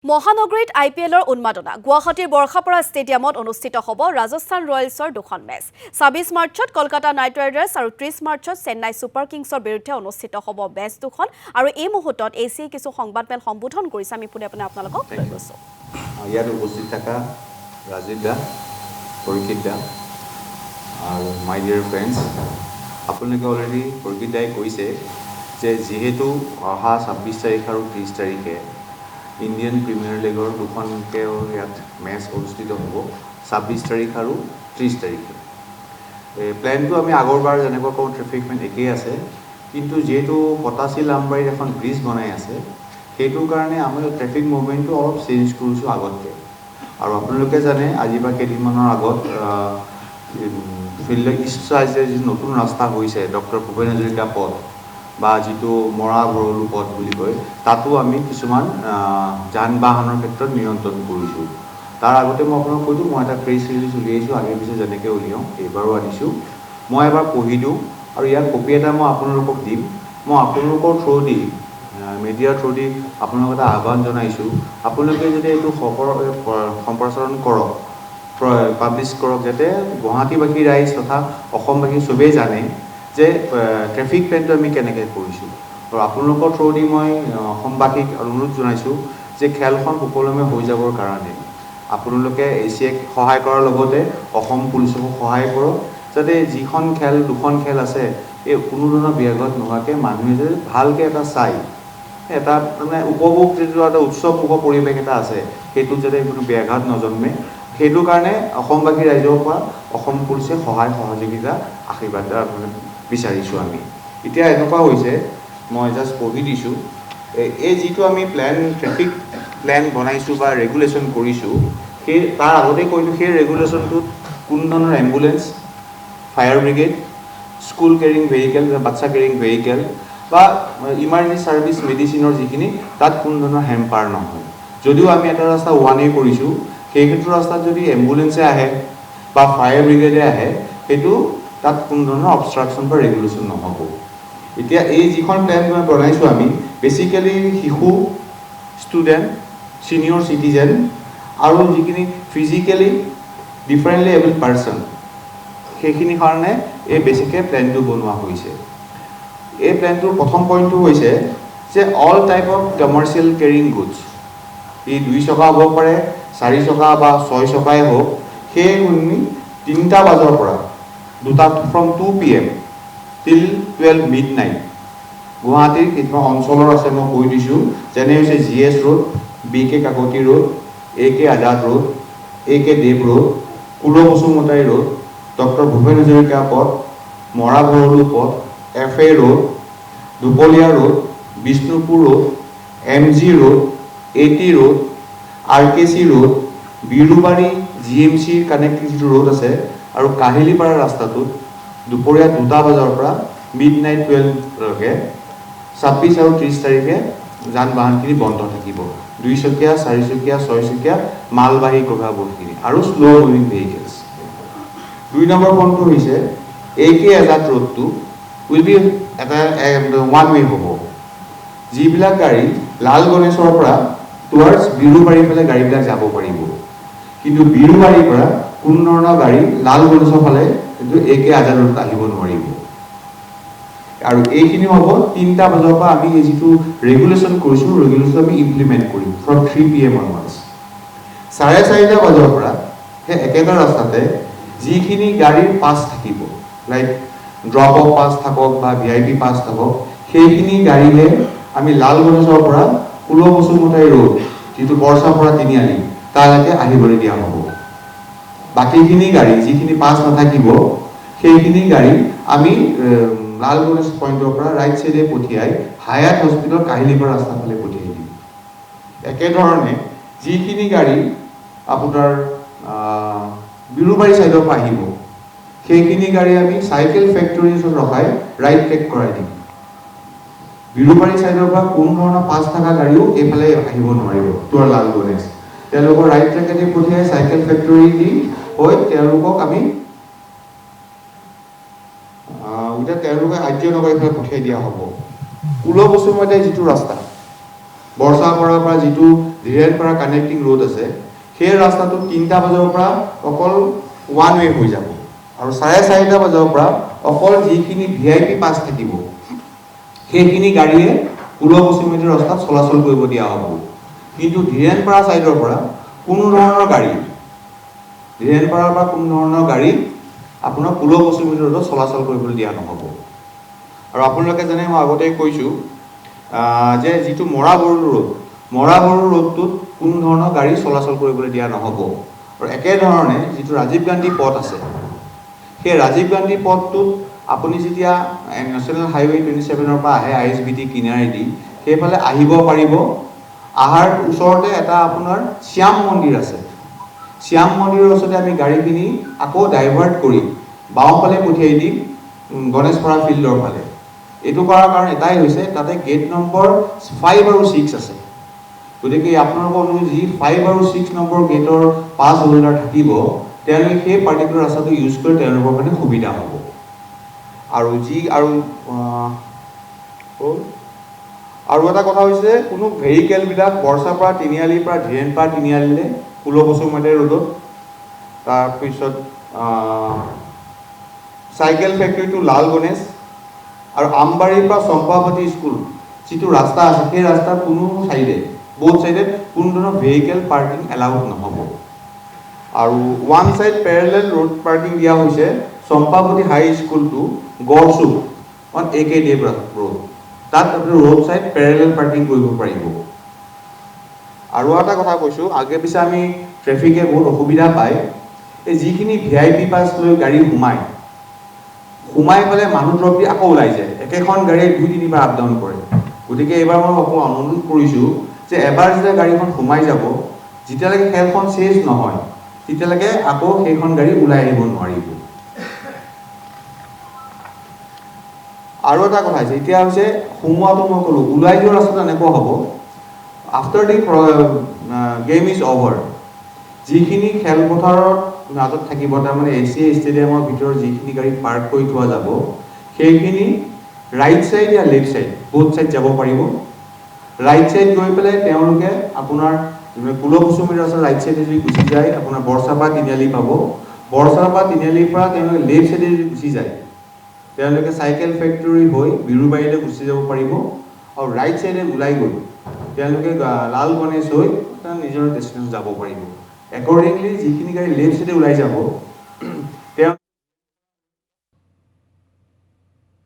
মহানগৰীত IPLৰ উন্মাদনা গুৱাহাটীৰ বৰ্ষাপাৰা ষ্টেডিয়ামত অনুষ্ঠিত হ'ব ৰাজস্থান ৰয়েলছৰ দুখন মেচ ২৬ মাৰ্চত কলকাতা নাইট ৰাইডাৰ্ছ আৰু ৩০ মাৰ্চত চেন্নাই ছুপাৰ কিংছৰ বিৰুদ্ধে অনুষ্ঠিত হ'ব মেচ দুখন আৰু এই মুহূৰ্তত এচিয়ে কিছু সংবাদমেল সম্বোধন কৰিছে আমি পুনে আপোনালোকক লৈ গৈছো ইয়াত উপস্থিত থকা ৰাজীৱ দা পৰীক্ষিত দা আৰু মাই ডিয়াৰ ফ্ৰেণ্ডছ আপোনালোকে অলৰেডি পৰীক্ষিত দাই কৈছে যে যিহেতু অহা ২৬ তাৰিখ আৰু ৩০ তাৰিখে ইণ্ডিয়ান প্ৰিমিয়াৰ লীগৰ দুখনকৈ ইয়াত মেচ অনুষ্ঠিত হ'ব ২৬ তাৰিখ আৰু ৩০ তাৰিখে প্লেনটো আমি আগৰবাৰ যেনেকুৱা কওঁ ট্ৰেফিক মেন একেই আছে কিন্তু যিহেতু পটাচি লামবাৰীত এখন ব্ৰিজ বনাই আছে সেইটোৰ কাৰণে আমি ট্ৰেফিক মুভমেণ্টটো অলপ চেঞ্জ কৰিছোঁ আগতকৈ আৰু আপোনালোকে জানে আজি বা কেইদিনমানৰ আগত ফিল্ড ইষ্ট চাইডে যি নতুন ৰাস্তা হৈছে ডক্টৰ ভূপেন হাজৰিকা পথ বা যিটো মৰা ভৰলু পথ বুলি কয় তাতো আমি কিছুমান যান বাহনৰ ক্ষেত্ৰত নিয়ন্ত্ৰণ কৰিছোঁ তাৰ আগতে মই আপোনাক কৈছোঁ মই এটা প্ৰেছ ৰিলিজ উলিয়াইছোঁ আগে পিছে যেনেকৈ উলিয়াওঁ এইবাৰো আনিছোঁ মই এবাৰ পঢ়ি দিওঁ আৰু ইয়াৰ কপি এটা মই আপোনালোকক দিম মই আপোনালোকৰ থ্ৰুদি মিডিয়াৰ থ্ৰুদি আপোনালোকক এটা আহ্বান জনাইছোঁ আপোনালোকে যদি এইটো সম্প্ৰচাৰণ কৰক পাব্লিছ কৰক যাতে গুৱাহাটীবাসী ৰাইজ তথা অসমবাসী চবেই জানে যে ট্ৰেফিক প্লেনটো আমি কেনেকৈ কৰিছোঁ আৰু আপোনালোকৰ থ্ৰুদি মই অসমবাসীক অনুৰোধ জনাইছোঁ যে খেলখন সুকলমে হৈ যাবৰ কাৰণে আপোনালোকে এচিয়াক সহায় কৰাৰ লগতে অসম পুলিচকো সহায় কৰক যাতে যিখন খেল দুখন খেল আছে এই কোনো ধৰণৰ ব্যাঘাত নোহোৱাকৈ মানুহে যে ভালকৈ এটা চাই এটা মানে উপভোগ যিটো এটা উৎসৱমুখৰ পৰিৱেশ এটা আছে সেইটোত যাতে কোনো ব্যাঘাত নজন্মে সেইটো কাৰণে অসমবাসী ৰাইজৰ পৰা অসম পুলিচে সহায় সহযোগিতা আশীৰ্বাদ বিচাৰিছোঁ আমি এতিয়া এনেকুৱা হৈছে মই জাষ্ট পঢ়ি দিছোঁ এই যিটো আমি ট্ৰেফিক প্লেন বনাইছোঁ বা ৰেগুলেশ্যন কৰিছোঁ সেই তাৰ আগতে কৈছোঁ সেই ৰেগুলেশ্যনটোত কোনো ধৰণৰ ambulance fire brigade school carrying vehicle বাচ্চা কেৰিং ভেহিকেল বা ইমাৰ্জেঞ্চি ছাৰ্ভিচ মেডিচিনৰ যিখিনি তাত কোনো ধৰণৰ হেম্পাৰ নহয় যদিও আমি এটা ৰাস্তা ওৱান ৱে কৰিছোঁ সেইটো ৰাস্তাত যদি এম্বুলেঞ্চে আহে বা ফায়াৰ ব্ৰিগেডে আহে সেইটো তাত কোনো ধৰণৰ অবষ্ট্ৰাকশ্যন বা ৰেগুলেশ্যন নহ'ব এতিয়া এই যিখন প্লেন বনাইছোঁ আমি বেচিকেলি শিশু ষ্টুডেণ্ট ছিনিয়ৰ চিটিজেন আৰু যিখিনি ফিজিকেলি ডিফাৰেণ্টলি এবল পাৰ্চন সেইখিনিৰ কাৰণে এই বেছিকৈ প্লেনটো বনোৱা হৈছে এই প্লেনটোৰ প্ৰথম পইণ্টটো হৈছে যে all type of commercial carrying goods ই 2 চকা হ'ব পাৰে 4 চকা বা 6 চকাই হওক সেইখিনি 3টা বজাৰ পৰা ফ্ৰম 2 PM টিল 12 মিডনাইট গুৱাহাটীৰ কিছুমান অঞ্চলৰ আছে মই কৈ দিছোঁ যেনে হৈছে GS road BK Kakati road AK Azad road AK Dev road Kul Basumatary road doctor Bhupen Hazarika পথ মৰা ভৰলু পথ FA road Dupalia road Bishnupur road MG road AT road RKC road Birubari GMCৰ কানেক্টিং যিটো ৰোড আছে আৰু কাহিলীপাৰা ৰাস্তাটোত দুপৰীয়া 2টা বজাৰ পৰা মিডনাইট 12লৈকে ২৬ আৰু ৩০ তাৰিখে যান বাহনখিনি বন্ধ থাকিব 2 চকীয়া 4 চকীয়া 6 চকীয়া মালবাহী বহুতখিনি আৰু শ্ল' মুভিং ভেহিকেলছ 2 নম্বৰ পইণ্টটো হৈছে AK আজাদ ৰোডটো উইল বি এটা ওৱান ৱে হ'ব যিবিলাক গাড়ী লাল গণেশৰ পৰা টুৱাৰ্ডছ বিৰুবাৰীৰ ফালে গাড়ীবিলাক যাব পাৰিব কিন্তু বিৰুবাৰীৰ পৰা কোনো ধৰণৰ গাড়ী লাল গণেশৰ ফালে কিন্তু AK আজাদ ৰোডত আহিব নোৱাৰিব আৰু এইখিনি হ'ব 3টা বজাৰ পৰা আমি এই যিটো ৰেগুলেশ্যন কৰিছোঁ ৰেগুলেশ্যন আমি ইমপ্লিমেণ্ট কৰিম ফ্ৰম 3 PM অনৱাৰ্ডছ 4:30টা বজাৰ পৰা সেই একেটা ৰাস্তাতে যিখিনি গাড়ীৰ পাছ থাকিব লাইক ড্ৰপ অফ পাছ থাকক বা VIP পাছ থাকক সেইখিনি গাড়ীহে আমি লাল গণেশৰ পৰা কুল বসুমতাৰী ৰোড যিটো বৰ্ষাপাৰা তিনিআলি তালৈকে আহিবলৈ দিয়া হ'ব বাকীখিনি গাড়ী যিখিনি পাছ নাথাকিব সেইখিনি গাড়ী আমি লাল গণেশ পইণ্টৰ পৰা ৰাইট চাইডে পঠিয়াই হায়াত হস্পিটেল কাহিলীপাৰা ৰাস্তা ফালে পঠিয়াই দিম একেধৰণে যিখিনি গাড়ী আপোনাৰ বিৰুবাৰী চাইডৰ পৰা আহিব সেইখিনি গাড়ী আমি চাইকেল ফেক্টৰীত ৰখাই ৰাইট ট্ৰেক কৰাই দিম বিৰুবাৰী চাইডৰ পৰা কোনো ধৰণৰ পাছ থকা গাড়ীও এইফালে আহিব নোৱাৰিব তোৰ লাল গণেশ তেওঁলোকৰ ৰাইট ট্ৰেকেদি পঠিয়াই চাইকেল ফেক্টৰী দি হৈ তেওঁলোকক আমি এতিয়া তেওঁলোকে আদ্য নগৰ এইফালে পঠিয়াই দিয়া হ'ব কুল বসুমতাৰী যিটো ৰাস্তা বৰচাপাৰাৰ পৰা যিটো ধীৰেনপাৰা কানেক্টিং ৰোড আছে সেই ৰাস্তাটো 3টা বজাৰ পৰা অকল ওৱান ৱে হৈ যাব আৰু 4:30 বজাৰ পৰা অকল যিখিনি VIP পাছ থাকিব সেইখিনি গাড়ীয়ে পূৰ্ব পশ্চিমীয়া ৰাস্তাত চলাচল কৰিব দিয়া হ'ব কিন্তু ধীৰেনপাৰা সাইডৰ পৰা কোনো ধৰণৰ গাড়ী ধীৰেনপাৰাৰ পৰা কোনো ধৰণৰ গাড়ী আপোনাৰ পূৰ্ব পশ্চিমীয়া ৰোডত চলাচল কৰিবলৈ দিয়া নহ'ব আৰু আপোনালোকে জানে মই আগতে কৈছোঁ যে যিটো মৰা বড়ো ৰোডটোত কোনো ধৰণৰ গাড়ী চলাচল কৰিবলৈ দিয়া নহ'ব আৰু একেধৰণে যিটো ৰাজীৱ গান্ধী পথ আছে সেই ৰাজীৱ গান্ধী পথটোত আপুনি যেতিয়া নেশ্যনেল হাইৱে 27ৰ পৰা আহে ISBT কিনাৰেদি সেইফালে আহিব পাৰিব আহাৰ ওচৰতে এটা আপোনাৰ শ্যাম মন্দিৰ আছে শ্যাম মন্দিৰৰ ওচৰতে আমি গাড়ীখিনি আকৌ ডাইভাৰ্ট কৰি বাওঁফালে পঠিয়াই দিম গণেশপাৰা ফিল্ডৰ ফালে এইটো কৰাৰ কাৰণ এটাই হৈছে তাতে গেট নম্বৰ 5 আৰু 6 আছে গতিকে আপোনালোকৰ যি 5 আৰু 6 নম্বৰ গেটৰ পাছ হোল্ডাৰ থাকিব তেওঁলোকে সেই পাৰ্টিকুলাৰ ৰাস্তাটো ইউজ কৰি তেওঁলোকৰ কাৰণে সুবিধা হ'ব আৰু এটা কথা হৈছে কোনো ভেহিকেলবিলাক বৰচাপাৰা তিনিআলিৰ পৰা ধীৰেনপাৰা তিনিআলিলৈ পূৰ্ব পশ্চিমীয়া ৰোডত তাৰপিছত চাইকেল ফেক্টৰী টু লাল গণেশ আৰু আমবাৰীৰ পৰা চম্পাৱতী স্কুল যিটো ৰাস্তা আছে সেই ৰাস্তাৰ কোনো চাইডে বোথ চাইডে কোনো ধৰণৰ ভেহিকেল পাৰ্কিং এলাউড নহ'ব আৰু one side parallel road parking দিয়া হৈছে Champabati high school to Garchuk on AK Dev road তাত আপুনি ৰোড চাইড পেৰেলেল পাৰ্কিং কৰিব পাৰিব আৰু এটা কথা কৈছোঁ আগে পিছে আমি ট্ৰেফিকে বহুত অসুবিধা পায় এই যিখিনি VIP পাছ লৈ গাড়ী সোমাই পেলাই মানুহ ড্ৰপ দি আকৌ ওলাই যায় একেখন গাড়ীয়ে 2-3 বাৰ আপ ডাউন কৰে গতিকে এইবাৰ মই সকলো অনুৰোধ কৰিছোঁ যে এবাৰ যেতিয়া গাড়ীখন সোমাই যাব যেতিয়ালৈকে খেলখন চেজ নহয় তেতিয়ালৈকে আকৌ সেইখন গাড়ী ওলাই আহিব নোৱাৰিব আৰু এটা কথা হৈছে এতিয়া হৈছে সোমোৱাটো মই ক'লোঁ ওলাই যোৱা ৰাস্তাটো এনেকুৱা হ'ব after the game is over যিখিনি খেলপথাৰৰ মাজত থাকিব তাৰমানে ACA ষ্টেডিয়ামৰ ভিতৰত যিখিনি গাড়ী পাৰ্ক কৰি থোৱা যাব সেইখিনি ৰাইট চাইড या লেফ্ট চাইড বোথ চাইড যাব পাৰিব ৰাইট চাইড গৈ পেলাই তেওঁলোকে আপোনাৰ পূৰ্ব পশ্চিমীয়া ৰাস্তাৰ ৰাইট চাইডে যদি গুচি যায় আপোনাৰ বৰচাপাৰা তিনিআলি পাব বৰচাপাৰা তিনিআলিৰ পৰা তেওঁলোকে লেফ্ট চাইডে যদি গুচি যায় তেওঁলোকে চাইকেল ফেক্টৰী হৈ বিৰুবাৰীলৈ গুচি যাব পাৰিব আৰু ৰাইট চাইডে ওলাই গৈ তেওঁলোকে লাল গণেশ হৈ নিজৰ ডেষ্টিনেশ্যন যাব পাৰিব একৰ্ডিংলি যিখিনি গাড়ী লেফ্ট চাইডে ওলাই যাব